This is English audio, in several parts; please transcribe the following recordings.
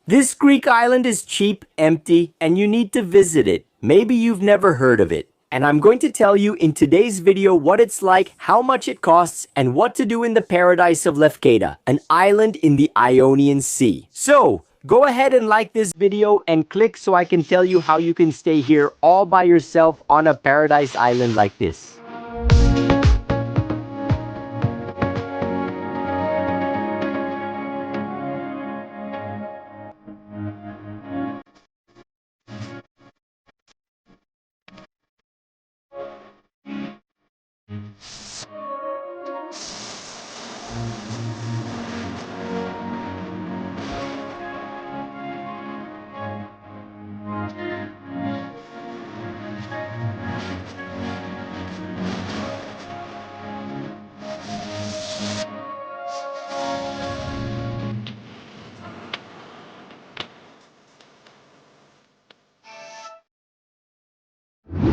This Greek island is cheap, empty, and you need to visit it. Maybe you've never heard of it. And I'm going to tell you in today's video what it's like, how much it costs, and what to do in the paradise of Lefkada, an island in the Ionian Sea. So, go ahead and like this video and click so I can tell you how you can stay here all by yourself on a paradise island like this.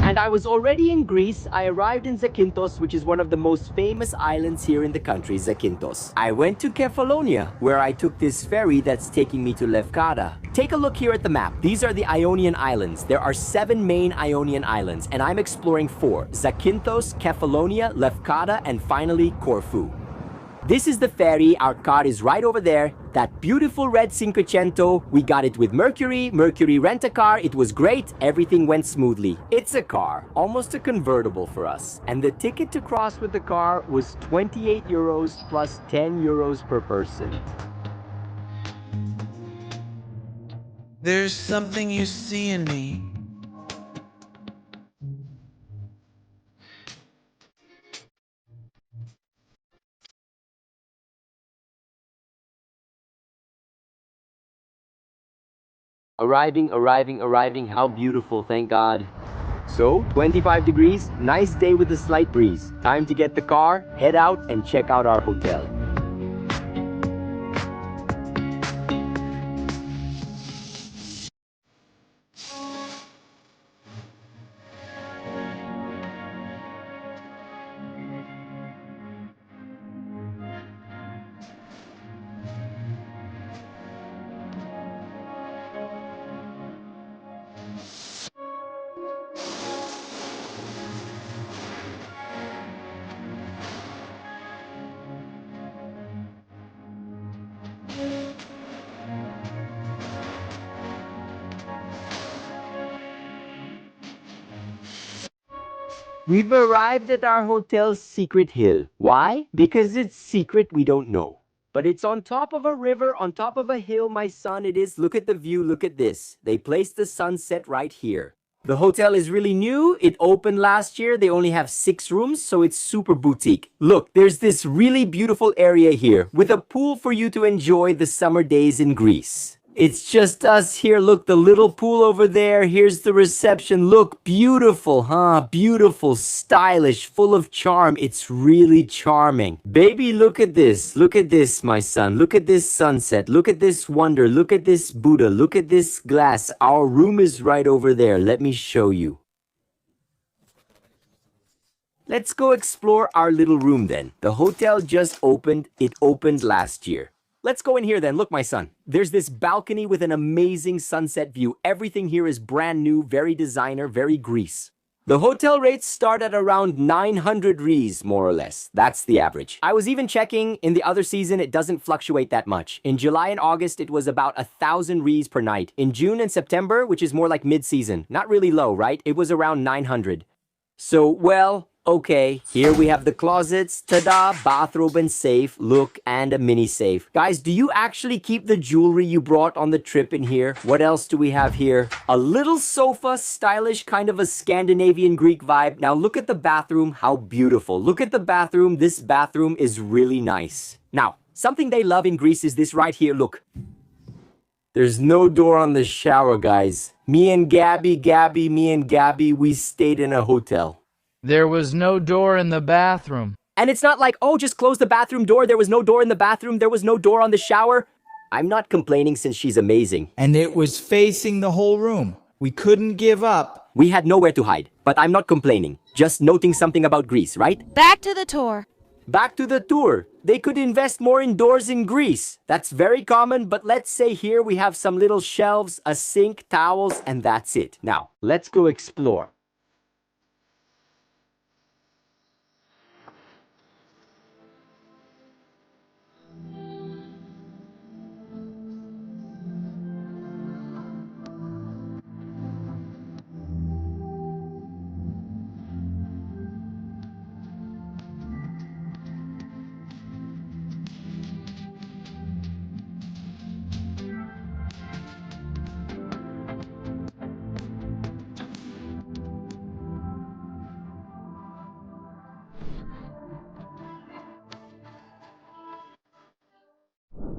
And I was already in Greece. I arrived in Zakynthos, which is one of the most famous islands here in the country, Zakynthos. I went to Kefalonia, where I took this ferry that's taking me to Lefkada. Take a look here at the map. These are the Ionian Islands. There are 7 main Ionian Islands, and I'm exploring 4. Zakynthos, Kefalonia, Lefkada, and finally Corfu. This is the ferry. Our car is right over there. That beautiful red Cinquecento. We got it with Mercury Rent-A-Car. It was great. Everything went smoothly. It's a car, almost a convertible for us. And the ticket to cross with the car was 28 euros plus 10 euros per person. There's something you see in me. Arriving. How beautiful, thank God. So, 25 degrees, nice day with a slight breeze. Time to get the car, head out, and check out our hotel. We've arrived at our hotel's secret hill. Why? Because it's secret, we don't know. But it's on top of a river, on top of a hill, my son, it is. Look at the view, look at this. They placed the sunset right here. The hotel is really new. It opened last year. They only have 6 rooms, so it's super boutique. Look, there's this really beautiful area here with a pool for you to enjoy the summer days in Greece. It's just us here. Look, the little pool over there. Here's the reception. Look, beautiful, huh? Beautiful, stylish, full of charm. It's really charming. Baby, look at this. Look at this, my son. Look at this sunset. Look at this wonder. Look at this Buddha. Look at this glass. Our room is right over there. Let me show you. Let's go explore our little room then. The hotel just opened. It opened last year. Let's go in here then. Look, my son. There's this balcony with an amazing sunset view. Everything here is brand new, very designer, very Greece. The hotel rates start at around 900 reais, more or less. That's the average. I was even checking, in the other season, it doesn't fluctuate that much. In July and August, it was about 1,000 reais per night. In June and September, which is more like mid-season, not really low, right? It was around 900. So, well, okay, here we have the closets, ta-da, bathrobe and safe, look, and a mini safe. Guys, do you actually keep the jewelry you brought on the trip in here? What else do we have here? A little sofa, stylish, kind of a Scandinavian Greek vibe. Now look at the bathroom, how beautiful. Look at the bathroom, this bathroom is really nice. Now, something they love in Greece is this right here, look. There's no door on the shower, guys. Me and Gabby, we stayed in a hotel. There was no door in the bathroom. And it's not like, oh, just close the bathroom door. There was no door in the bathroom. There was no door on the shower. I'm not complaining since she's amazing. And it was facing the whole room. We couldn't give up. We had nowhere to hide, but I'm not complaining. Just noting something about Greece, right? Back to the tour. Back to the tour. They could invest more indoors in Greece. That's very common, but let's say here we have some little shelves, a sink, towels, and that's it. Now, let's go explore.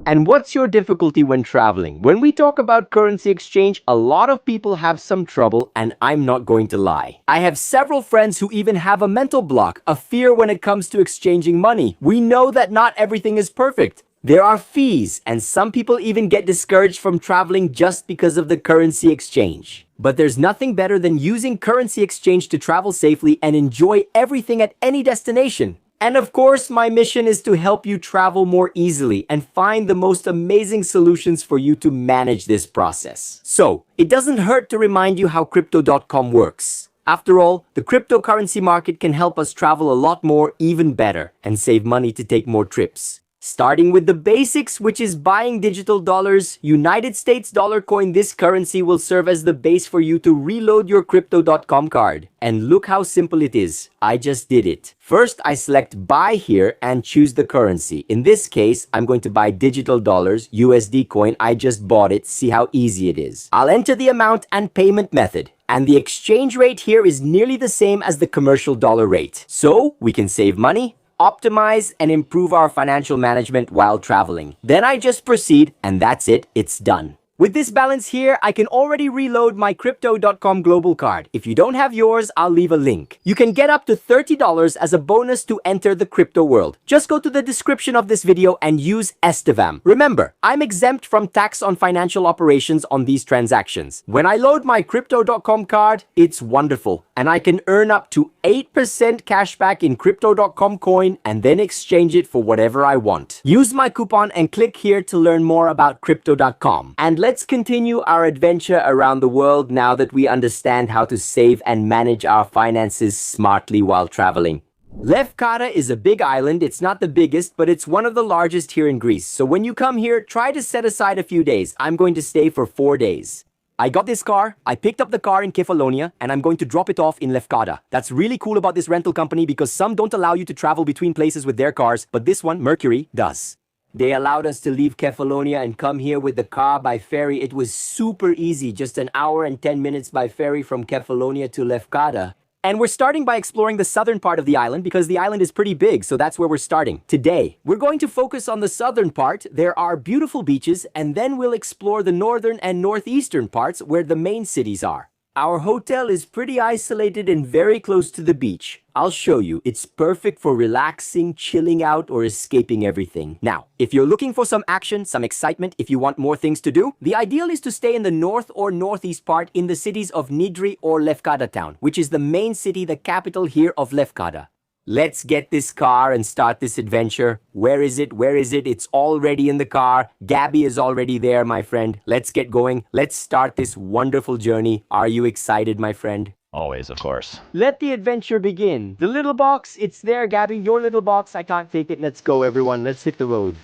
And what's your difficulty when traveling? When we talk about currency exchange, a lot of people have some trouble, and I'm not going to lie. I have several friends who even have a mental block, a fear when it comes to exchanging money. We know that not everything is perfect. There are fees, and some people even get discouraged from traveling just because of the currency exchange. But there's nothing better than using currency exchange to travel safely and enjoy everything at any destination. And of course, my mission is to help you travel more easily and find the most amazing solutions for you to manage this process. So, it doesn't hurt to remind you how Crypto.com works. After all, the cryptocurrency market can help us travel a lot more, even better, and save money to take more trips. Starting with the basics, which is buying digital dollars, United States dollar coin. This currency will serve as the base for you to reload your Crypto.com card. And look how simple it is. I just did it. First, I select buy here and choose the currency. In this case, I'm going to buy digital dollars, USD coin. I just bought it. See how easy it is. I'll enter the amount and payment method. And the exchange rate here is nearly the same as the commercial dollar rate. So we can save money, optimize, and improve our financial management while traveling. Then I just proceed, and that's it, it's done. With this balance here, I can already reload my Crypto.com global card. If you don't have yours, I'll leave a link. You can get up to $30 as a bonus to enter the crypto world. Just go to the description of this video and use Estevam. Remember, I'm exempt from tax on financial operations on these transactions. When I load my Crypto.com card, it's wonderful. And I can earn up to 8% cashback in Crypto.com coin and then exchange it for whatever I want. Use my coupon and click here to learn more about Crypto.com. And let's continue our adventure around the world now that we understand how to save and manage our finances smartly while traveling. Lefkada is a big island. It's not the biggest, but it's one of the largest here in Greece. So when you come here, try to set aside a few days. I'm going to stay for 4 days. I got this car, I picked up the car in Kefalonia, and I'm going to drop it off in Lefkada. That's really cool about this rental company because some don't allow you to travel between places with their cars, but this one, Mercury, does. They allowed us to leave Kefalonia and come here with the car by ferry. It was super easy, just an hour and 10 minutes by ferry from Kefalonia to Lefkada. And we're starting by exploring the southern part of the island because the island is pretty big, so that's where we're starting. Today, we're going to focus on the southern part. There are beautiful beaches, and then we'll explore the northern and northeastern parts where the main cities are. Our hotel is pretty isolated and very close to the beach. I'll show you. It's perfect for relaxing, chilling out, or escaping everything. Now, if you're looking for some action, some excitement, if you want more things to do, the ideal is to stay in the north or northeast part in the cities of Nidri or Lefkada town, which is the main city, the capital here of Lefkada. Let's get this car and start this adventure. Where is it? Where is it? It's already in the car. Gabby is already there, my friend. Let's get going. Let's start this wonderful journey. Are you excited, my friend? Always, of course. Let the adventure begin. The little box, it's there, Gabby. Your little box. I can't take it. Let's go, everyone. Let's hit the road.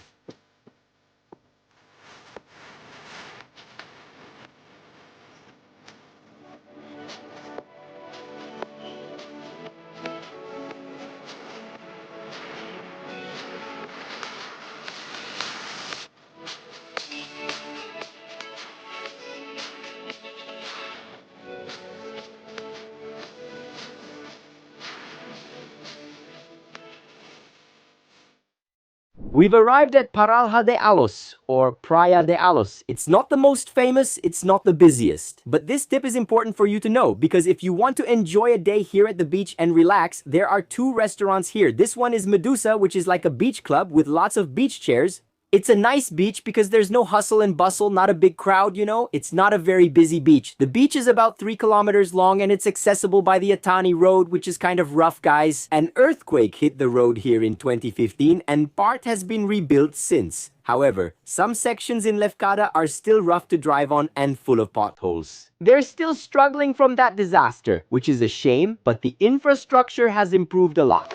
We've arrived at Paralha de Alos, or Praia de Alos. It's not the most famous, it's not the busiest. But this tip is important for you to know, because if you want to enjoy a day here at the beach and relax, there are 2 restaurants here. This one is Medusa, which is like a beach club with lots of beach chairs. It's a nice beach because there's no hustle and bustle, not a big crowd, you know? It's not a very busy beach. The beach is about 3 kilometers long and it's accessible by the Atani Road, which is kind of rough, guys. An earthquake hit the road here in 2015 and part has been rebuilt since. However, some sections in Lefkada are still rough to drive on and full of potholes. They're still struggling from that disaster, which is a shame, but the infrastructure has improved a lot.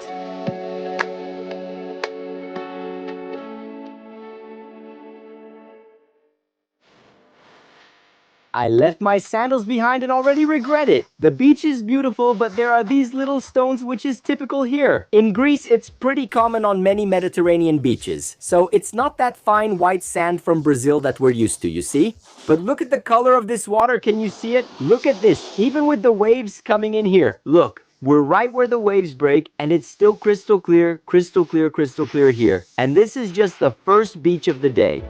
I left my sandals behind and already regret it. The beach is beautiful, but there are these little stones which is typical here. In Greece, it's pretty common on many Mediterranean beaches. So it's not that fine white sand from Brazil that we're used to, you see? But look at the color of this water, can you see it? Look at this, even with the waves coming in here. Look, we're right where the waves break and it's still crystal clear, crystal clear, crystal clear here. And this is just the first beach of the day.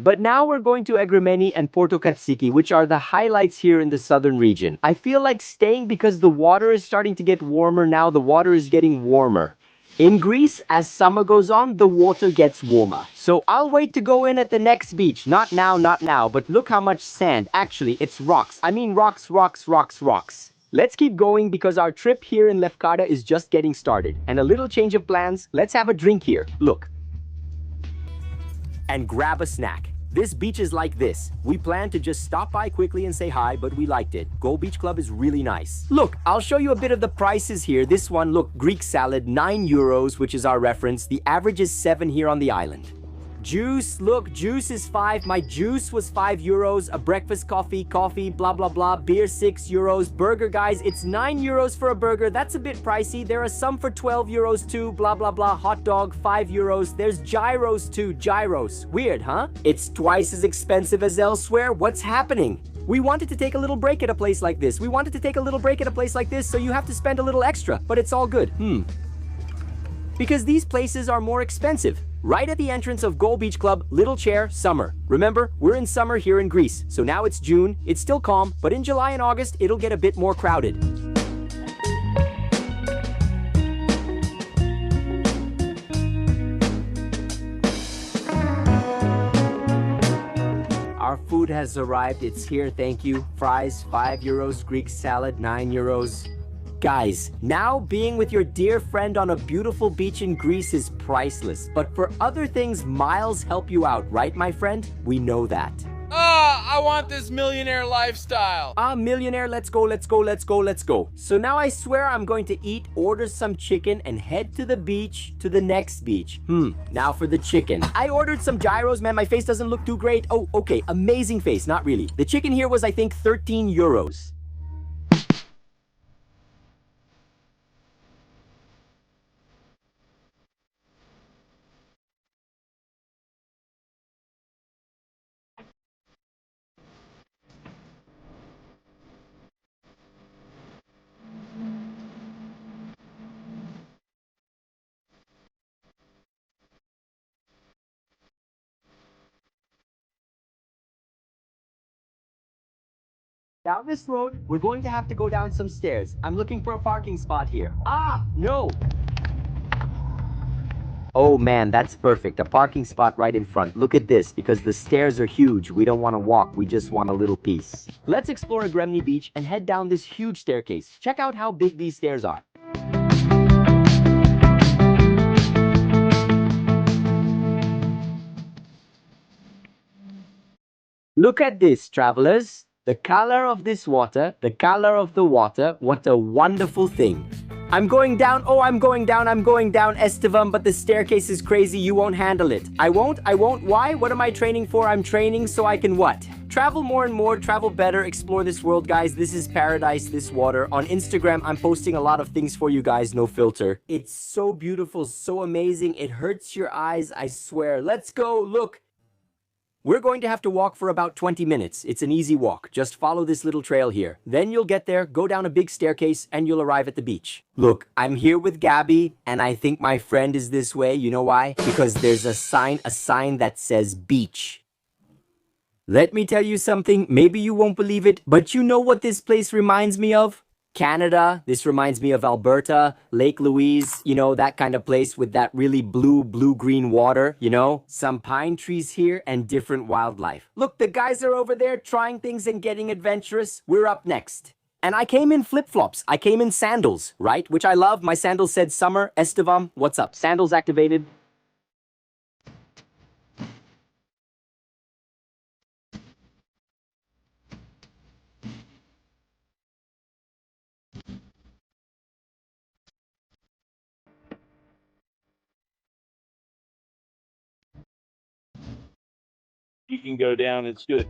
But now we're going to Egremni and Porto Katsiki, which are the highlights here in the southern region. I feel like staying because the water is starting to get warmer now. The water is getting warmer. In Greece, as summer goes on, the water gets warmer. So I'll wait to go in at the next beach. Not now, but look how much sand. Actually, it's rocks. I mean rocks, rocks, rocks, rocks. Let's keep going because our trip here in Lefkada is just getting started. And a little change of plans, let's have a drink here. Look. And grab a snack. This beach is like this. We planned to just stop by quickly and say hi, but we liked it. Gold Beach Club is really nice. Look, I'll show you a bit of the prices here. This one, look, Greek salad, 9 euros, which is our reference. The average is 7 here on the island. Juice, look, juice is 5. My juice was 5 euros. A breakfast coffee, blah, blah, blah. Beer, 6 euros. Burger, guys, it's 9 euros for a burger. That's a bit pricey. There are some for 12 euros too, blah, blah, blah. Hot dog, 5 euros. There's gyros too, gyros. Weird, huh? It's twice as expensive as elsewhere. What's happening? We wanted to take a little break at a place like this. So you have to spend a little extra, but it's all good. Because these places are more expensive. Right at the entrance of Gold Beach Club, little chair, summer. Remember, we're in summer here in Greece, so now it's June, it's still calm, but in July and August, it'll get a bit more crowded. Our food has arrived, it's here, thank you. Fries, 5 euros, Greek salad, 9 euros. Guys, now being with your dear friend on a beautiful beach in Greece is priceless. But for other things, miles help you out, right, my friend? We know that. I want this millionaire lifestyle. Millionaire, let's go, let's go, let's go, let's go. So now I swear I'm going to eat, order some chicken, and head to the beach, to the next beach. Now for the chicken. I ordered some gyros, man, my face doesn't look too great. Oh, okay, amazing face, not really. The chicken here was, I think, 13 euros. Down this road, we're going to have to go down some stairs. I'm looking for a parking spot here. No! Oh man, that's perfect. A parking spot right in front. Look at this, because the stairs are huge. We don't want to walk, we just want a little piece. Let's explore Egremni Beach and head down this huge staircase. Check out how big these stairs are. Look at this, travelers. The color of this water, the color of the water, what a wonderful thing. I'm going down, I'm going down, Esteban, but the staircase is crazy, you won't handle it. I won't, why? What am I training for? I'm training so I can what? Travel more and more, travel better, explore this world, guys. This is paradise, this water. On Instagram, I'm posting a lot of things for you guys, no filter. It's so beautiful, so amazing, it hurts your eyes, I swear. Let's go, look. We're going to have to walk for about 20 minutes. It's an easy walk. Just follow this little trail here. Then you'll get there, go down a big staircase, and you'll arrive at the beach. Look, I'm here with Gabby, and I think my friend is this way. You know why? Because there's a sign that says beach. Let me tell you something. Maybe you won't believe it, but you know what this place reminds me of? Canada. This reminds me of Alberta, Lake Louise, you know, that kind of place with that really blue-green water, you know? Some pine trees here and different wildlife. Look, the guys are over there trying things and getting adventurous. We're up next. And I came in flip-flops. I came in sandals, right? Which I love. My sandals said summer. Estevam, what's up? Sandals activated. You can go down, it's good.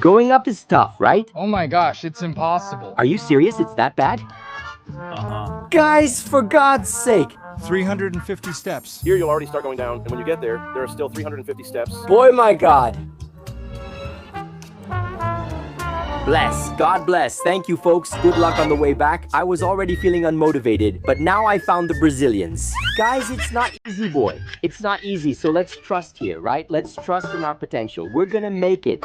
Going up is tough, right? Oh my gosh, it's impossible. Are you serious? It's that bad? Guys, for God's sake. 350 steps. Here you'll already start going down, and when you get there, there are still 350 steps. Boy, my God. Bless. God bless. Thank you, folks. Good luck on the way back. I was already feeling unmotivated, but now I found the Brazilians. Guys, it's not easy, boy. It's not easy, so let's trust here, right? Let's trust in our potential. We're gonna make it.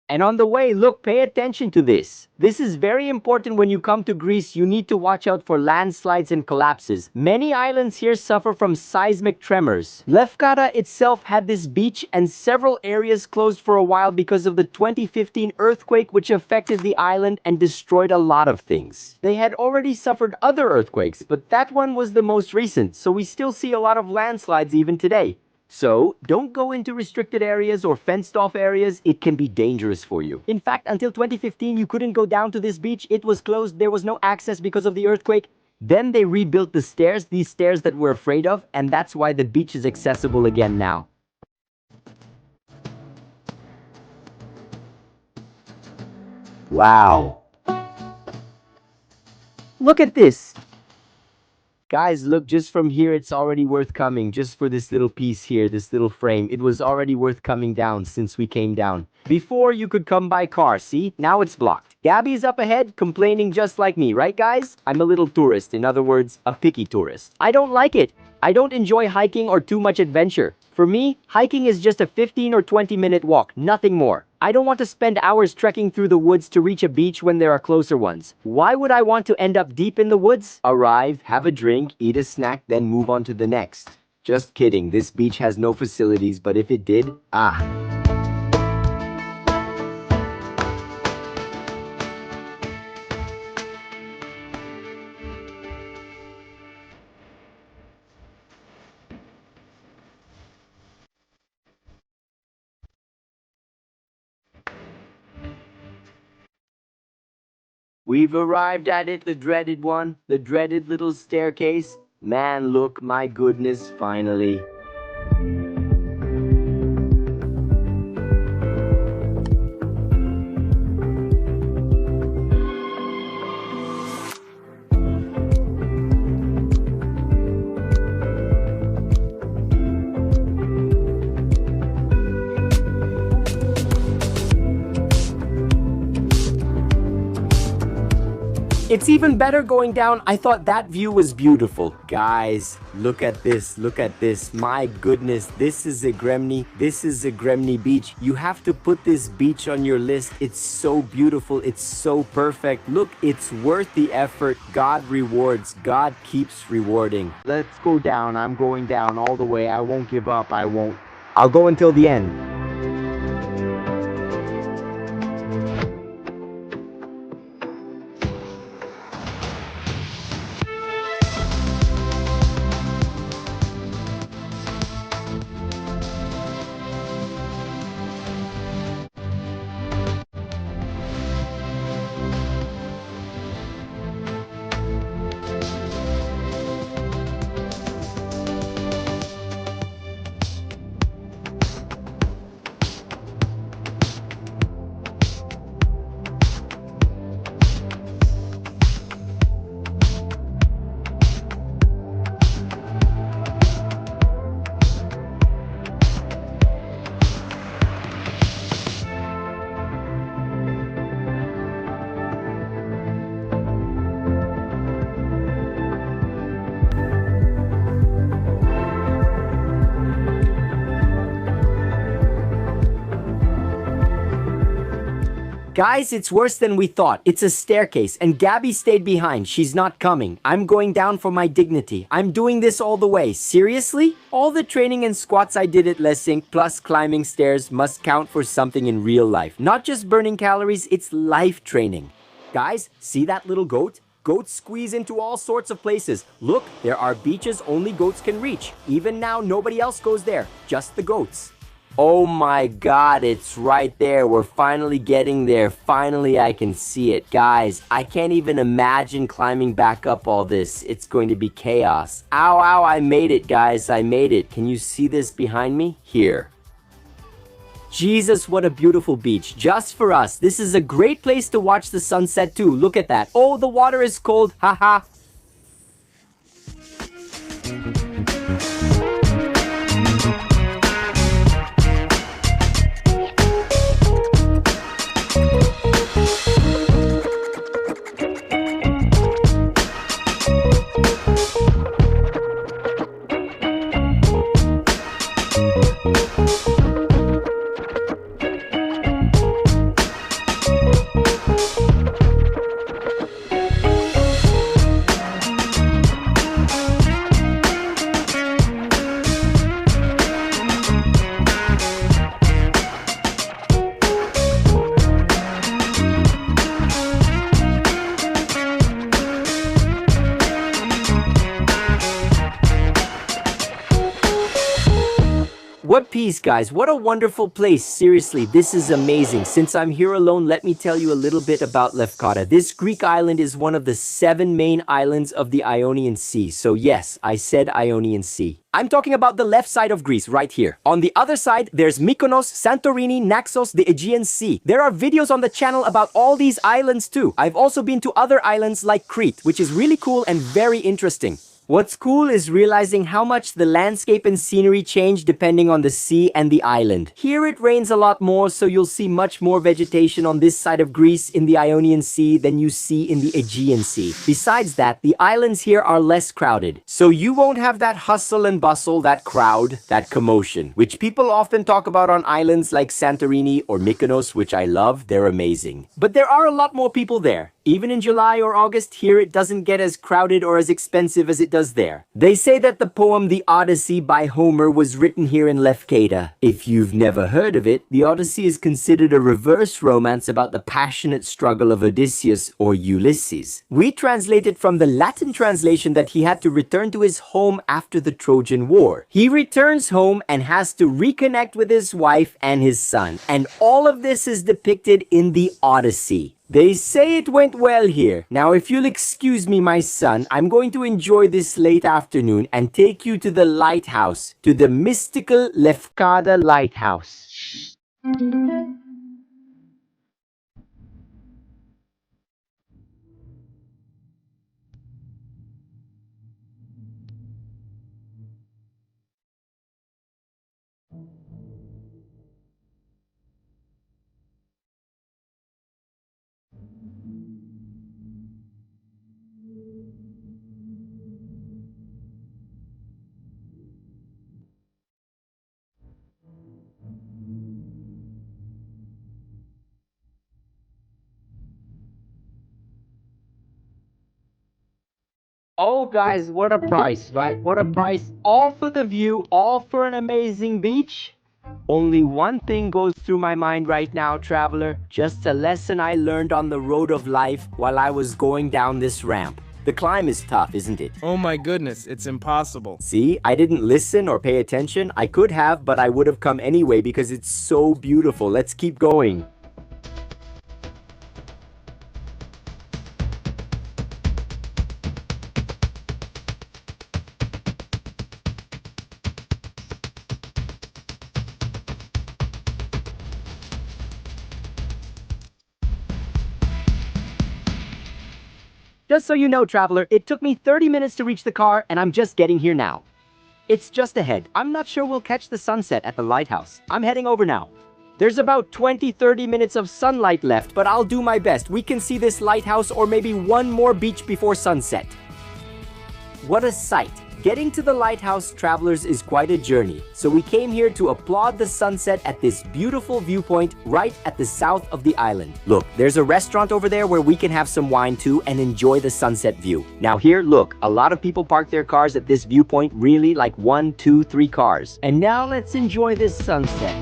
And on the way, look, pay attention to this. This is very important when you come to Greece. You need to watch out for landslides and collapses. Many islands here suffer from seismic tremors. Lefkada itself had this beach and several areas closed for a while because of the 2015 earthquake, which affected the island and destroyed a lot of things. They had already suffered other earthquakes, but that one was the most recent, so we still see a lot of landslides even today. So, don't go into restricted areas or fenced off areas. It can be dangerous for you. In fact, until 2015, you couldn't go down to this beach. It was closed. There was no access because of the earthquake. Then they rebuilt the stairs, these stairs that we're afraid of, and that's why the beach is accessible again now. Wow. Look at this. Guys, look, just from here, it's already worth coming. Just for this little piece here, this little frame, it was already worth coming down since we came down. Before, you could come by car, see? Now it's blocked. Gabby's up ahead, complaining just like me, right, guys? I'm a little tourist, in other words, a picky tourist. I don't like it. I don't enjoy hiking or too much adventure. For me, hiking is just a 15 or 20-minute walk, nothing more. I don't want to spend hours trekking through the woods to reach a beach when there are closer ones. Why would I want to end up deep in the woods? Arrive, have a drink, eat a snack, then move on to the next. Just kidding, this beach has no facilities, but if it did, We've arrived at it, the dreaded one, the dreaded little staircase. Man, look, my goodness, finally. It's even better going down. I thought that view was beautiful. Guys, look at this. Look at this. My goodness, this is Egremni. This is Egremni Beach. You have to put this beach on your list. It's so beautiful. It's so perfect. Look, it's worth the effort. God rewards. God keeps rewarding. Let's go down. I'm going down all the way. I won't give up. I won't. I'll go until the end. Guys, it's worse than we thought. It's a staircase, and Gabby stayed behind. She's not coming. I'm going down for my dignity. I'm doing this all the way. Seriously? All the training and squats I did at Lessing, plus climbing stairs, must count for something in real life. Not just burning calories, it's life training. Guys, see that little goat? Goats squeeze into all sorts of places. Look, there are beaches only goats can reach. Even now, nobody else goes there. Just the goats. Oh my god, it's right there. We're finally getting there. Finally, I can see it. Guys, I can't even imagine climbing back up all this. It's going to be chaos. Ow, ow, I made it, guys. I made it. Can you see this behind me? Here. Jesus, what a beautiful beach. Just for us. This is a great place to watch the sunset too. Look at that. Oh, the water is cold. Haha. What peace, guys. What a wonderful place. Seriously, this is amazing. Since I'm here alone, let me tell you a little bit about Lefkada. This Greek island is one of the 7 main islands of the Ionian Sea. So yes, I said Ionian Sea. I'm talking about the left side of Greece, right here. On the other side, there's Mykonos, Santorini, Naxos, the Aegean Sea. There are videos on the channel about all these islands too. I've also been to other islands like Crete, which is really cool and very interesting. What's cool is realizing how much the landscape and scenery change depending on the sea and the island. Here it rains a lot more, so you'll see much more vegetation on this side of Greece in the Ionian Sea than you see in the Aegean Sea. Besides that, the islands here are less crowded, so you won't have that hustle and bustle, that crowd, that commotion, which people often talk about on islands like Santorini or Mykonos, which I love. They're amazing. But there are a lot more people there. Even in July or August, here it doesn't get as crowded or as expensive as it does there. They say that the poem The Odyssey by Homer was written here in Lefkada. If you've never heard of it, the Odyssey is considered a reverse romance about the passionate struggle of Odysseus or Ulysses. We translate it from the Latin translation that he had to return to his home after the Trojan War. He returns home and has to reconnect with his wife and his son. And all of this is depicted in the Odyssey. They say it went well here. Now, if you'll excuse me, my son, I'm going to enjoy this late afternoon and take you to the lighthouse, to the mystical Lefkada lighthouse. Oh, guys, what a price, right? What a price. All for the view, all for an amazing beach. Only one thing goes through my mind right now, traveler. Just a lesson I learned on the road of life while I was going down this ramp. The climb is tough, isn't it? Oh my goodness, it's impossible. See, I didn't listen or pay attention. I could have, but I would have come anyway because it's so beautiful. Let's keep going. Just so you know, traveler, it took me 30 minutes to reach the car, and I'm just getting here now. It's just ahead. I'm not sure we'll catch the sunset at the lighthouse. I'm heading over now. There's about 20-30 minutes of sunlight left, but I'll do my best. We can see this lighthouse or maybe one more beach before sunset. What a sight. Getting to the lighthouse, travelers, is quite a journey, so we came here to applaud the sunset at this beautiful viewpoint right at the south of the island. Look, there's a restaurant over there where we can have some wine too and enjoy the sunset view. Now here, look, a lot of people park their cars at this viewpoint, really like 1, 2, 3 cars. And now let's enjoy this sunset.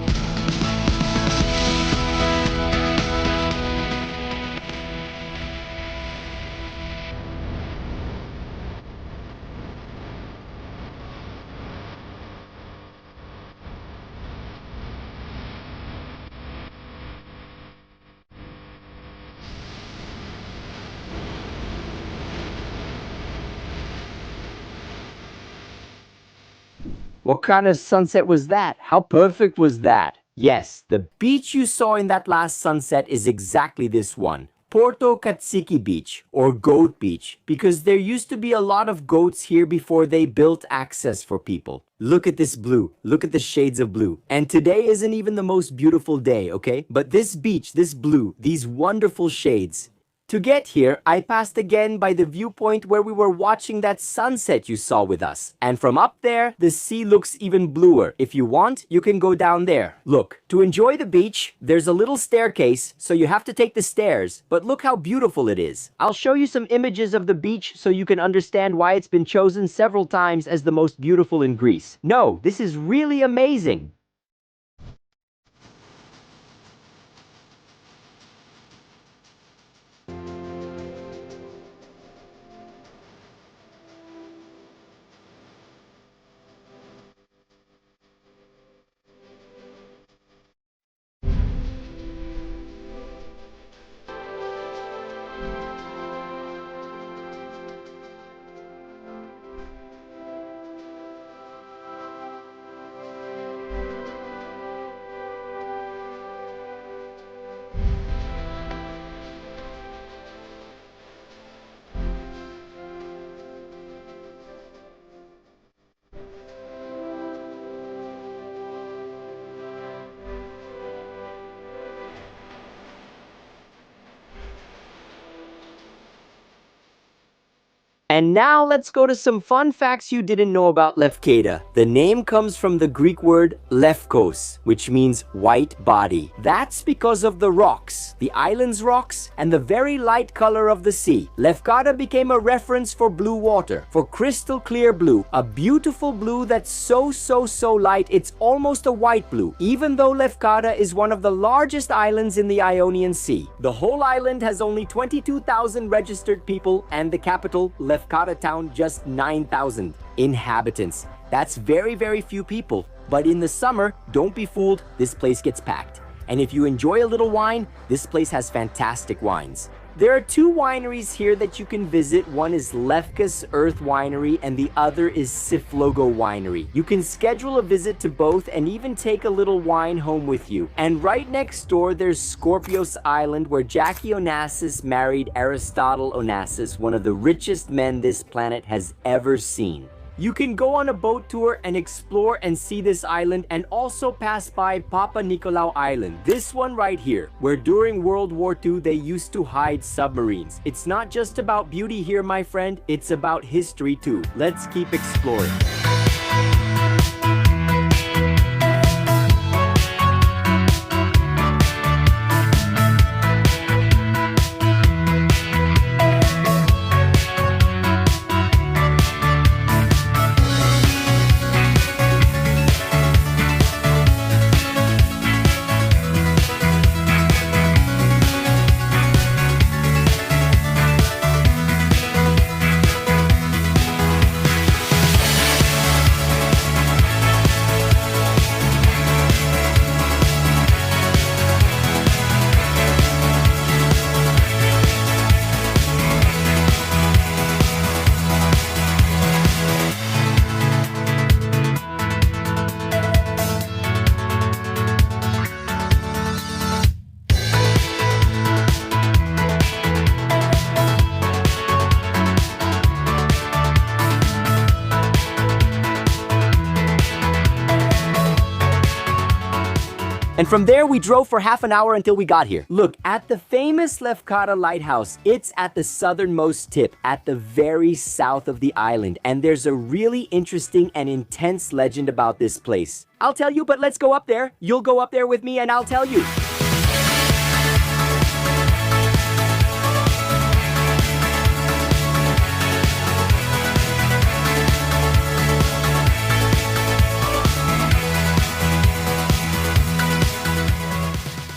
What kind of sunset was that? How perfect was that? Yes, the beach you saw in that last sunset is exactly this one. Porto Katsiki Beach, or Goat Beach, because there used to be a lot of goats here before they built access for people. Look at this blue. Look at the shades of blue. And today isn't even the most beautiful day, okay? But this beach, this blue, these wonderful shades. To get here, I passed again by the viewpoint where we were watching that sunset you saw with us. And from up there, the sea looks even bluer. If you want, you can go down there. Look, to enjoy the beach, there's a little staircase, so you have to take the stairs. But look how beautiful it is. I'll show you some images of the beach so you can understand why it's been chosen several times as the most beautiful in Greece. No, this is really amazing. And now let's go to some fun facts you didn't know about Lefkada. The name comes from the Greek word lefkos, which means white body. That's because of the rocks, the island's rocks, and the very light color of the sea. Lefkada became a reference for blue water, for crystal clear blue, a beautiful blue that's so light it's almost a white blue, even though Lefkada is one of the largest islands in the Ionian Sea. The whole island has only 22,000 registered people, and the capital, Lefkada town, just 9,000 inhabitants. That's very few people. But in the summer, don't be fooled, this place gets packed. And if you enjoy a little wine, this place has fantastic wines. There are 2 wineries here that you can visit. One is Lefkas Earth Winery and the other is Siflogo Winery. You can schedule a visit to both and even take a little wine home with you. And right next door, there's Scorpios Island, where Jackie Onassis married Aristotle Onassis, one of the richest men this planet has ever seen. You can go on a boat tour and explore and see this island, and also pass by Papa Nicolau Island, this one right here, where during World War II they used to hide submarines. It's not just about beauty here, my friend, it's about history too. Let's keep exploring. And from there, we drove for half an hour until we got here. Look, at the famous Lefkada lighthouse, it's at the southernmost tip, at the very south of the island. And there's a really interesting and intense legend about this place. I'll tell you, but let's go up there. You'll go up there with me and I'll tell you.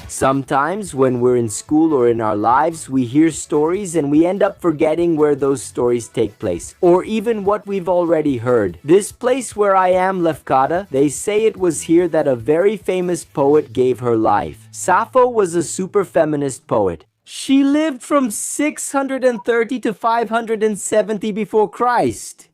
Sometimes when we're in school or in our lives, we hear stories and we end up forgetting where those stories take place, or even what we've already heard. This place where I am, Lefkada, they say it was here that a very famous poet gave her life. Sappho was a super feminist poet. She lived from 630 to 570 before Christ.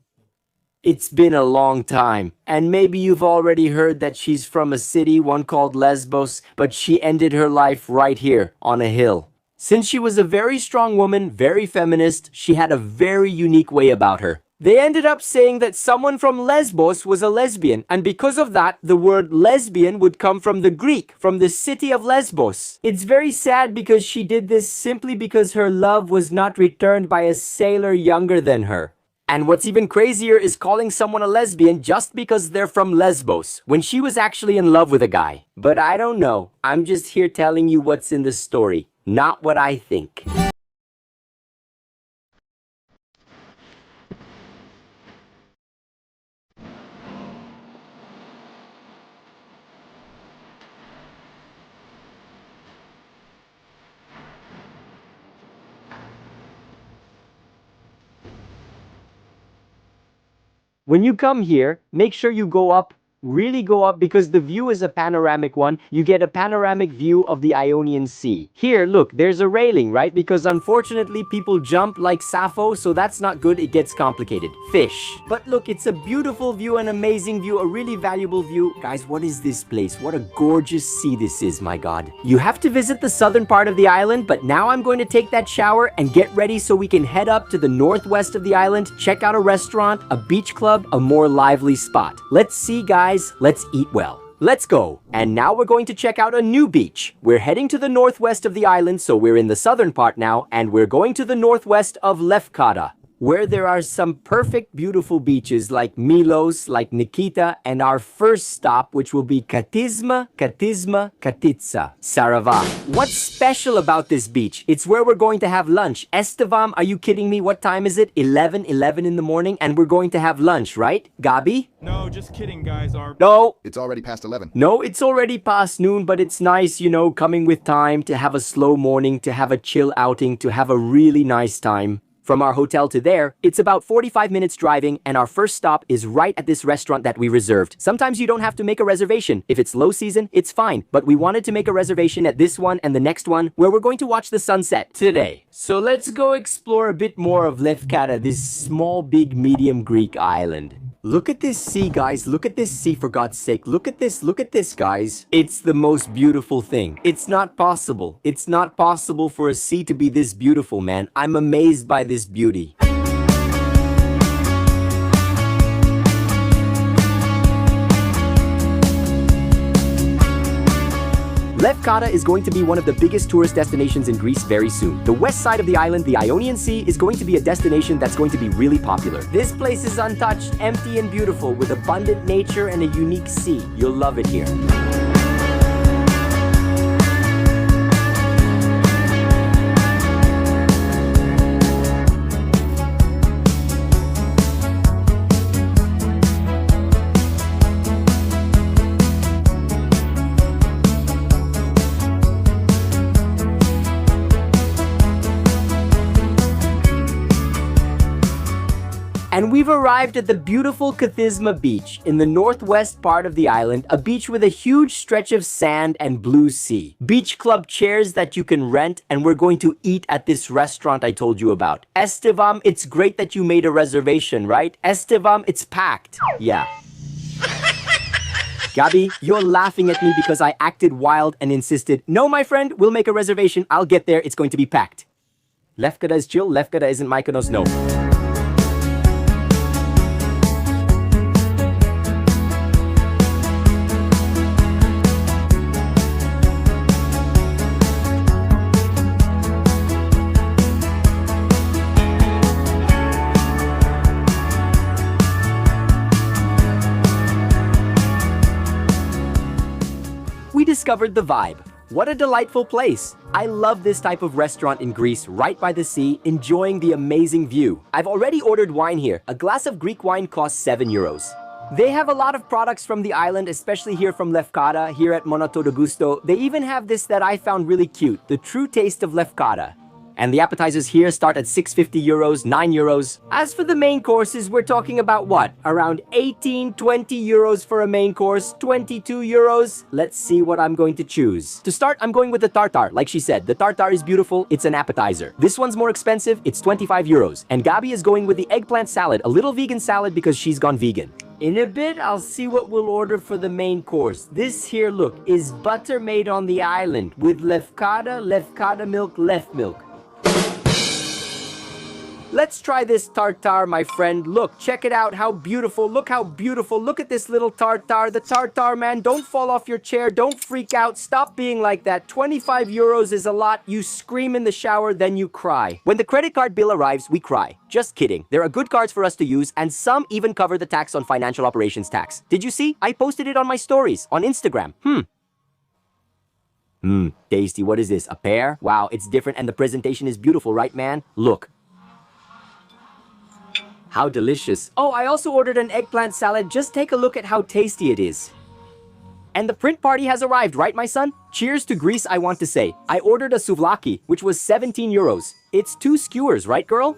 It's been a long time, and maybe you've already heard that she's from a city, one called Lesbos, but she ended her life right here, on a hill. Since she was a very strong woman, very feminist, she had a very unique way about her. They ended up saying that someone from Lesbos was a lesbian, and because of that, the word lesbian would come from the Greek, from the city of Lesbos. It's very sad because she did this simply because her love was not returned by a sailor younger than her. And what's even crazier is calling someone a lesbian just because they're from Lesbos, when she was actually in love with a guy. But I don't know. I'm just here telling you what's in the story, not what I think. When you come here, make sure you go up, really go up, because the view is a panoramic one. You get a panoramic view of the Ionian Sea. Here, look, there's a railing, right? Because unfortunately, people jump like Sappho, so that's not good. It gets complicated. Fish. But look, it's a beautiful view, an amazing view, a really valuable view. Guys, what is this place? What a gorgeous sea this is, my God. You have to visit the southern part of the island, but now I'm going to take that shower and get ready so we can head up to the northwest of the island, check out a restaurant, a beach club, a more lively spot. Let's see, guys. Let's eat well. Let's go. And now we're going to check out a new beach. We're heading to the northwest of the island, so we're in the southern part now, and we're going to the northwest of Lefkada, where there are some perfect, beautiful beaches like Milos, like Nikita, and our first stop, which will be Katizma, Katitsa, Sarava. What's special about this beach? It's where we're going to have lunch. Estevam, are you kidding me? What time is it? 11 in the morning, and we're going to have lunch, right? Gabi? No, just kidding, guys. No. It's already past 11. No, it's already past noon, but it's nice, you know, coming with time, to have a slow morning, to have a chill outing, to have a really nice time. From our hotel to there, it's about 45 minutes driving, and our first stop is right at this restaurant that we reserved. Sometimes you don't have to make a reservation. If it's low season, it's fine. But we wanted to make a reservation at this one and the next one, where we're going to watch the sunset today. So let's go explore a bit more of Lefkada, this small, big, medium Greek island. Look at this sea, guys. Look at this sea, for God's sake. Look at this, guys. It's the most beautiful thing. It's not possible. It's not possible for a sea to be this beautiful, man. I'm amazed by this beauty. Lefkada is going to be one of the biggest tourist destinations in Greece very soon. The west side of the island, the Ionian Sea, is going to be a destination that's going to be really popular. This place is untouched, empty and beautiful, with abundant nature and a unique sea. You'll love it here. And we've arrived at the beautiful Katizma beach in the northwest part of the island, a beach with a huge stretch of sand and blue sea. Beach club chairs that you can rent, and we're going to eat at this restaurant I told you about. Estevam, it's great that you made a reservation, right? Estevam, it's packed. Yeah. Gabi, you're laughing at me because I acted wild and insisted, no, my friend, we'll make a reservation. I'll get there. It's going to be packed. Lefkada is chill. Lefkada isn't Mykonos. No. discovered the vibe. What a delightful place. I love this type of restaurant in Greece, right by the sea, enjoying the amazing view. I've already ordered wine here. A glass of Greek wine costs 7 euros. They have a lot of products from the island, especially here from Lefkada, here at Monato de Gusto. They even have this that I found really cute, the true taste of Lefkada. And the appetizers here start at 6.50 euros, 9 euros. As for the main courses, we're talking about what? Around 18, 20 euros for a main course, 22 euros. Let's see what I'm going to choose. To start, I'm going with the tartar. Like she said, the tartar is beautiful. It's an appetizer. This one's more expensive. It's 25 euros. And Gabi is going with the eggplant salad, a little vegan salad because she's gone vegan. In a bit, I'll see what we'll order for the main course. This here, look, is butter made on the island with Lefkada milk, Lef milk. Let's try this tartar, my friend. Look, check it out. How beautiful. Look how beautiful. Look at this little tartar. The tartar, man. Don't fall off your chair. Don't freak out. Stop being like that. 25 euros is a lot. You scream in the shower, then you cry. When the credit card bill arrives, we cry. Just kidding. There are good cards for us to use, and some even cover the tax on financial operations tax. Did you see? I posted it on my stories on Instagram. Tasty. What is this? A pear? Wow, it's different and the presentation is beautiful, right, man? Look. How delicious. Oh, I also ordered an eggplant salad. Just take a look at how tasty it is. And the print party has arrived, right, my son? Cheers to Greece, I want to say. I ordered a souvlaki, which was 17 euros. It's 2 skewers, right, girl?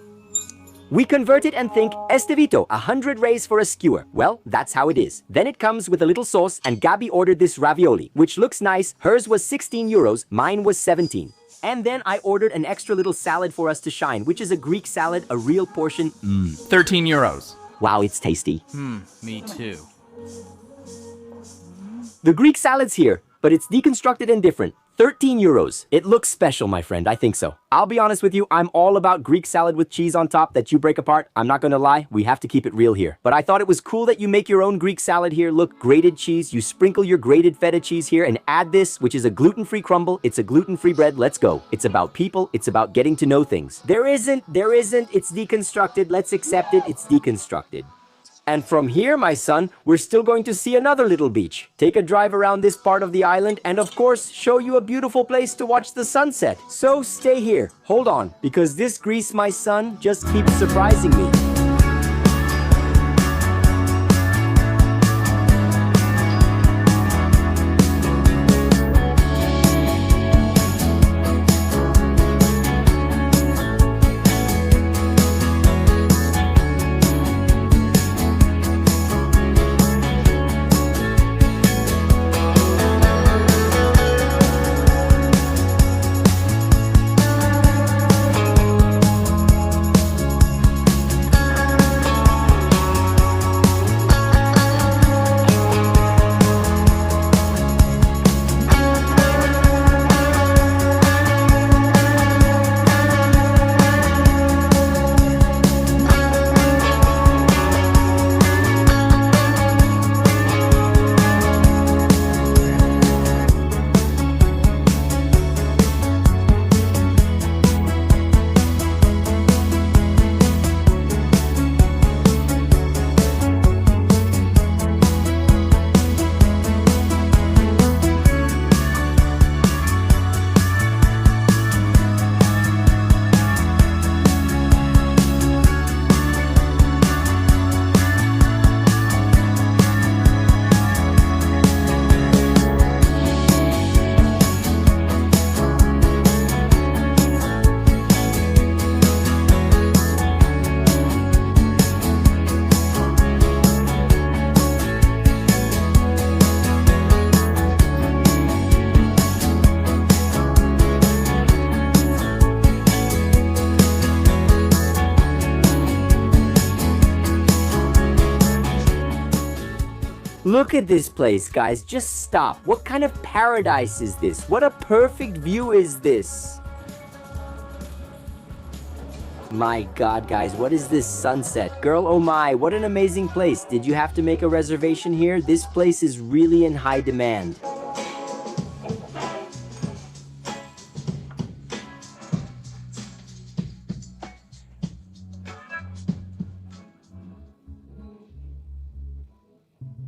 We convert it and think, Estevito, 100 rays for a skewer. Well, that's how it is. Then it comes with a little sauce, and Gabi ordered this ravioli, which looks nice. Hers was 16 euros, mine was 17. And then I ordered an extra little salad for us to shine, which is a Greek salad, a real portion. 13 euros. Wow, it's tasty. Me too. The Greek salad's here, but it's deconstructed and different. 13 euros. It looks special, my friend. I think so. I'll be honest with you. I'm all about Greek salad with cheese on top that you break apart. I'm not gonna lie. We have to keep it real here. But I thought it was cool that you make your own Greek salad here. Look, grated cheese. You sprinkle your grated feta cheese here and add this, which is a gluten-free crumble. It's a gluten-free bread. Let's go. It's about people. It's about getting to know things. There isn't. It's deconstructed. Let's accept it. It's deconstructed. And from here, my son, we're still going to see another little beach. Take a drive around this part of the island and, of course, show you a beautiful place to watch the sunset. So stay here. Hold on, because this Greece, my son, just keeps surprising me. Look at this place, guys. Just stop. What kind of paradise is this? What a perfect view is this? My God, guys, what is this sunset? Girl, oh my, what an amazing place. Did you have to make a reservation here? This place is really in high demand.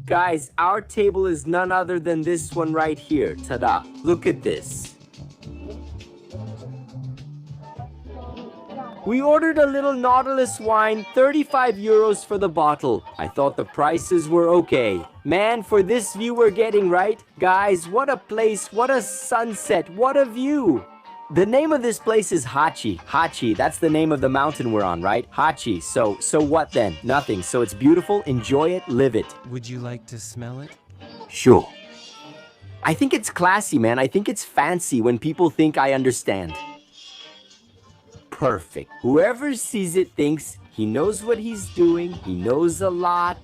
Guys, our table is none other than this one right here. Ta-da. Look at this. We ordered a little Nautilus wine, 35 euros for the bottle. I thought the prices were okay. Man, for this view we're getting, right? Guys, what a place, what a sunset, what a view. The name of this place is Hachi. Hachi, that's the name of the mountain we're on, right? Hachi. So what then? Nothing. So it's beautiful, enjoy it, live it. Would you like to smell it? Sure. I think it's classy, man. I think it's fancy when people think I understand. Perfect. Whoever sees it thinks he knows what he's doing, he knows a lot.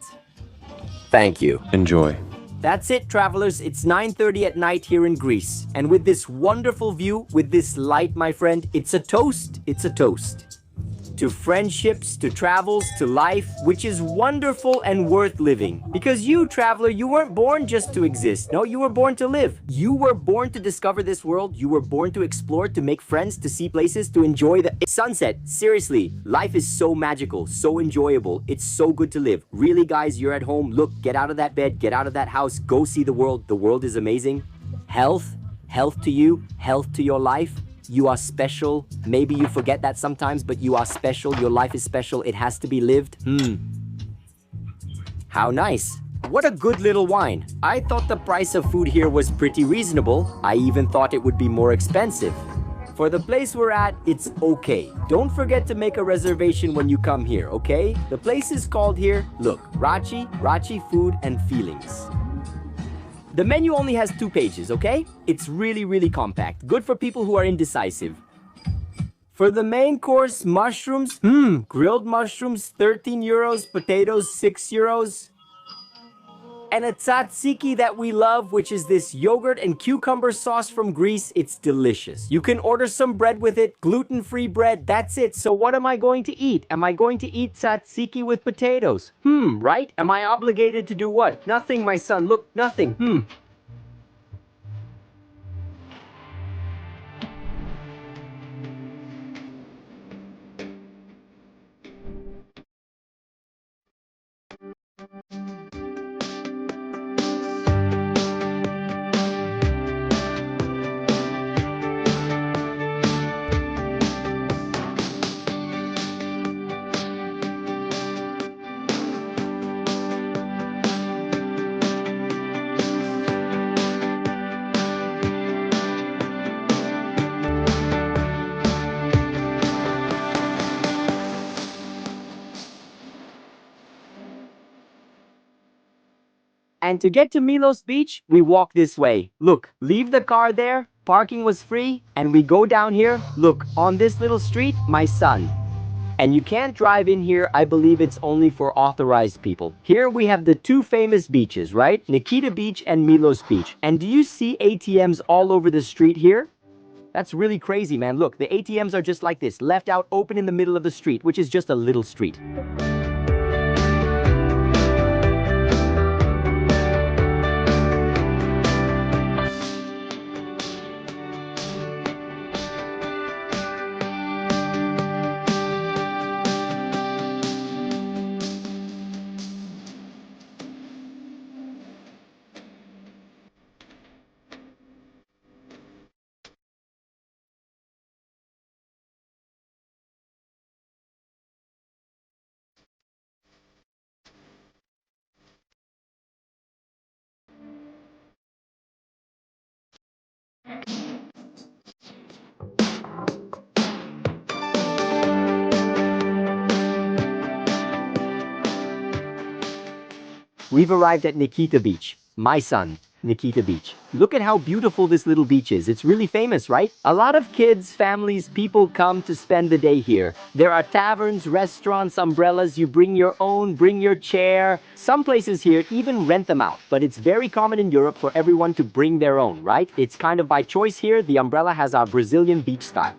Thank you. Enjoy. That's it, travelers. It's 9:30 at night here in Greece. And with this wonderful view, with this light, my friend, it's a toast. It's a toast. To friendships, to travels, to life, which is wonderful and worth living. Because you, traveler, you weren't born just to exist. No, you were born to live. You were born to discover this world. You were born to explore, to make friends, to see places, to enjoy the sunset. Seriously, life is so magical, so enjoyable. It's so good to live. Really, guys, you're at home. Look, get out of that bed, get out of that house, go see the world. The world is amazing. Health to you, health to your life. You are special. Maybe you forget that sometimes, but you are special. Your life is special. It has to be lived. How nice. What a good little wine. I thought the price of food here was pretty reasonable. I even thought it would be more expensive. For the place we're at, it's okay. Don't forget to make a reservation when you come here, okay? The place is called here, look, Rachi Food and Feelings. The menu only has 2 pages, okay? It's really, really compact. Good for people who are indecisive. For the main course, mushrooms, grilled mushrooms, 13 euros, potatoes, 6 euros. And a tzatziki that we love, which is this yogurt and cucumber sauce from Greece. It's delicious. You can order some bread with it, gluten-free bread, that's it. So what am I going to eat? Am I going to eat tzatziki with potatoes? Right? Am I obligated to do what? Nothing, my son, look, nothing, And to get to Milos Beach, we walk this way. Look, leave the car there, parking was free, and we go down here. Look, on this little street, my son. And you can't drive in here, I believe it's only for authorized people. Here we have the 2 famous beaches, right? Nikita Beach and Milos Beach. And do you see ATMs all over the street here? That's really crazy, man. Look, the ATMs are just like this, left out open in the middle of the street, which is just a little street. We've arrived at Nikita Beach. My son, Nikita Beach. Look at how beautiful this little beach is. It's really famous, right? A lot of kids, families, people come to spend the day here. There are taverns, restaurants, umbrellas. You bring your own, bring your chair. Some places here even rent them out. But it's very common in Europe for everyone to bring their own, right? It's kind of by choice here. The umbrella has our Brazilian beach style.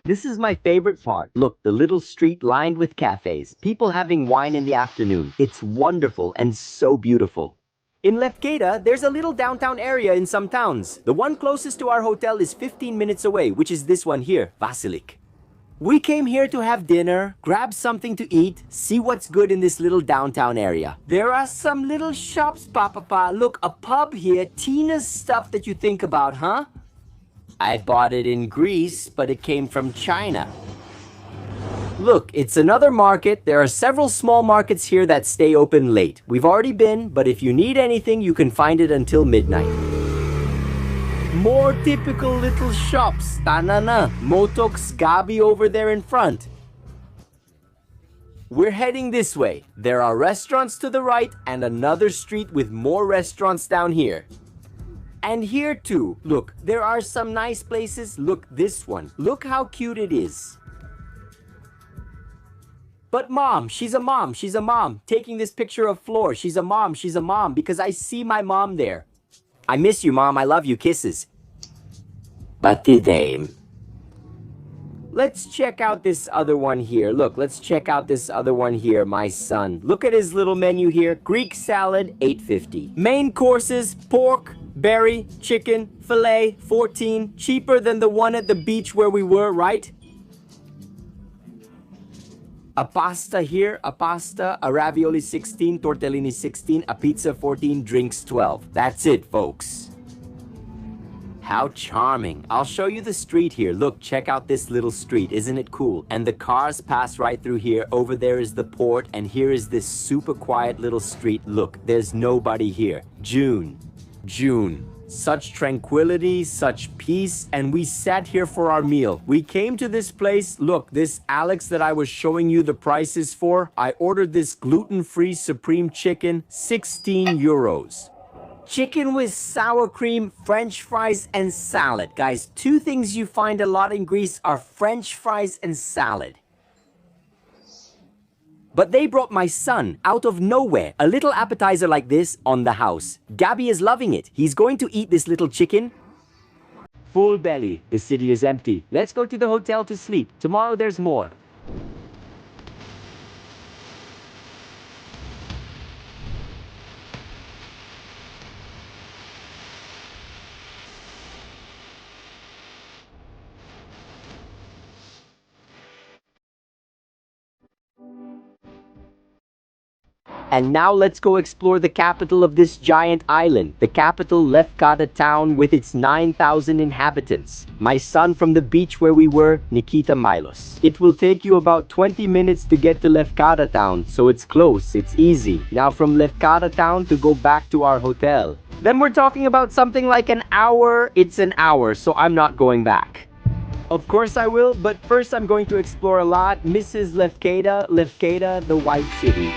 This is my favorite part. Look, the little street lined with cafes, people having wine in the afternoon. It's wonderful and so beautiful. In Lefkada, there's a little downtown area in some towns. The one closest to our hotel is 15 minutes away, which is this one here, Vasilik. We came here to have dinner, grab something to eat, see what's good in this little downtown area. There are some little shops, Papa. Look, a pub here, Tina's stuff that you think about, huh? I bought it in Greece, but it came from China. Look, it's another market. There are several small markets here that stay open late. We've already been, but if you need anything, you can find it until midnight. More typical little shops. Tanana, Motoks, Gabi over there in front. We're heading this way. There are restaurants to the right and another street with more restaurants down here. And here too. Look, there are some nice places. Look, this one. Look how cute it is. But mom, she's a mom. Taking this picture of Floor, she's a mom because I see my mom there. I miss you, Mom. I love you. Kisses. But today, let's check out this other one here. Look, let's check out this other one here, my son. Look at his little menu here. Greek salad, $8.50. Main courses, pork, berry, chicken, filet, 14. Cheaper than the one at the beach where we were, right? A pasta here, a ravioli 16, tortellini 16, a pizza 14, drinks 12. That's it, folks. How charming. I'll show you the street here. Look, check out this little street. Isn't it cool? And the cars pass right through here. Over there is the port, and here is this super quiet little street. Look, there's nobody here. June. Such tranquility, such peace, and we sat here for our meal. We came to this place. Look, this Alex that I was showing you the prices for, I ordered this gluten-free supreme chicken, 16 euros. Chicken with sour cream, French fries, and salad. Guys, two things you find a lot in Greece are French fries and salad. But they brought my son, out of nowhere, a little appetizer like this on the house. Gabi is loving it. He's going to eat this little chicken. Full belly. The city is empty. Let's go to the hotel to sleep. Tomorrow there's more. And now let's go explore the capital of this giant island, the capital Lefkada town with its 9,000 inhabitants. My son from the beach where we were, Nikita Milos. It will take you about 20 minutes to get to Lefkada town, so it's close, it's easy. Now from Lefkada town to go back to our hotel. Then we're talking about something like an hour. It's an hour, so I'm not going back. Of course I will, but first I'm going to explore a lot. Mrs. Lefkada, the White City.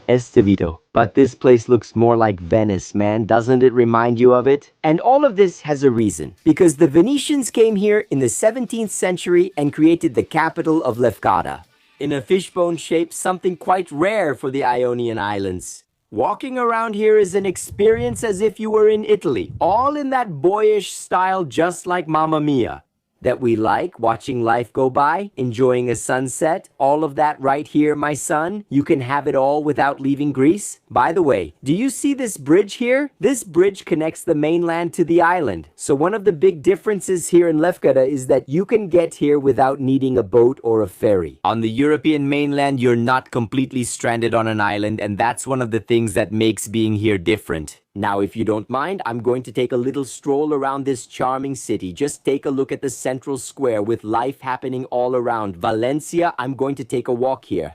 Estevito. But this place looks more like Venice, man. Doesn't it remind you of it? And all of this has a reason. Because the Venetians came here in the 17th century and created the capital of Lefkada. In a fishbone shape, something quite rare for the Ionian Islands. Walking around here is an experience as if you were in Italy, all in that boyish style just like Mamma Mia. That we like, watching life go by, enjoying a sunset, all of that right here, my son. You can have it all without leaving Greece. By the way, do you see this bridge here? This bridge connects the mainland to the island. So one of the big differences here in Lefkada is that you can get here without needing a boat or a ferry. On the European mainland, you're not completely stranded on an island, and that's one of the things that makes being here different. Now, if you don't mind, I'm going to take a little stroll around this charming city. Just take a look at the central square with life happening all around. Valencia, I'm going to take a walk here.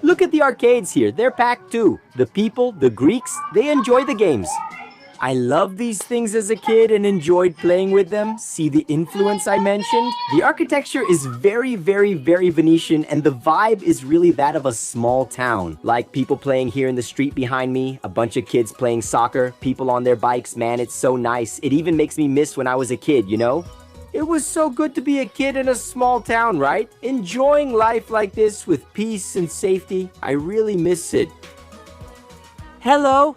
Look at the arcades here. They're packed too. The people, the Greeks, they enjoy the games. I loved these things as a kid and enjoyed playing with them. See the influence I mentioned? The architecture is very Venetian, and the vibe is really that of a small town. Like people playing here in the street behind me, a bunch of kids playing soccer, people on their bikes. Man, it's so nice. It even makes me miss when I was a kid, you know? It was so good to be a kid in a small town, right? Enjoying life like this with peace and safety. I really miss it. Hello.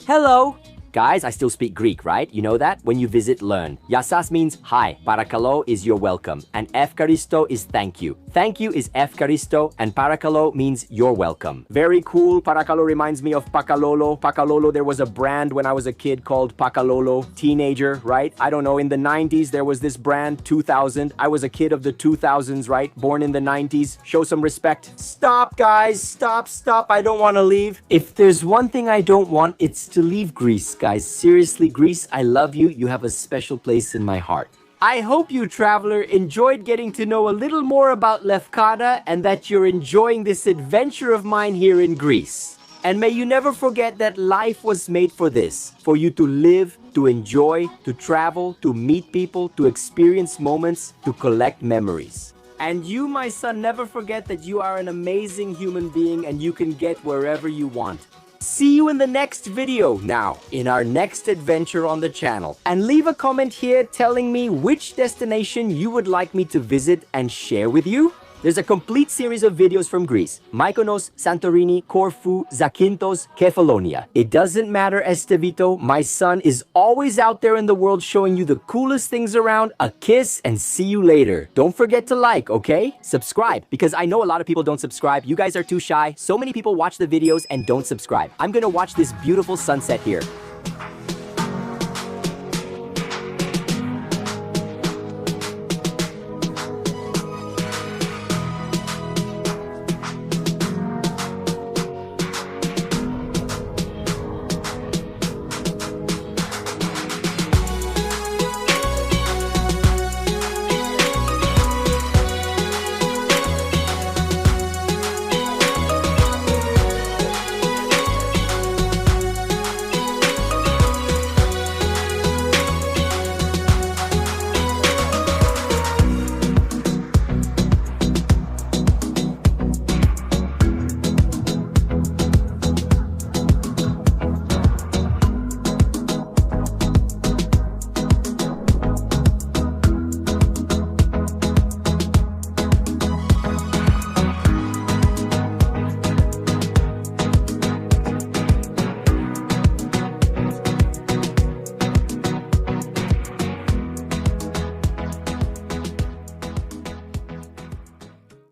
Guys, I still speak Greek, right? You know that? When you visit, learn. Yassas means hi. Parakalo is you're welcome. And efkaristo is thank you. Thank you is efkaristo, and parakalo means you're welcome. Very cool. Parakalo reminds me of Pakalolo. Pakalolo, there was a brand when I was a kid called Pakalolo. Teenager, right? I don't know, in the 90s, there was this brand, 2000. I was a kid of the 2000s, right? Born in the 90s. Show some respect. Stop, guys. Stop. I don't want to leave. If there's one thing I don't want, it's to leave Greece. Guys, seriously, Greece, I love you. You have a special place in my heart. I hope you, traveler, enjoyed getting to know a little more about Lefkada and that you're enjoying this adventure of mine here in Greece. And may you never forget that life was made for this, for you to live, to enjoy, to travel, to meet people, to experience moments, to collect memories. And you, my son, never forget that you are an amazing human being and you can get wherever you want. See you in the next video now, in our next adventure on the channel. And leave a comment here telling me which destination you would like me to visit and share with you. There's a complete series of videos from Greece. Mykonos, Santorini, Corfu, Zakynthos, Kefalonia. It doesn't matter, Estevito. My son is always out there in the world showing you the coolest things around. A kiss and see you later. Don't forget to like, okay? Subscribe, because I know a lot of people don't subscribe. You guys are too shy. So many people watch the videos and don't subscribe. I'm gonna watch this beautiful sunset here.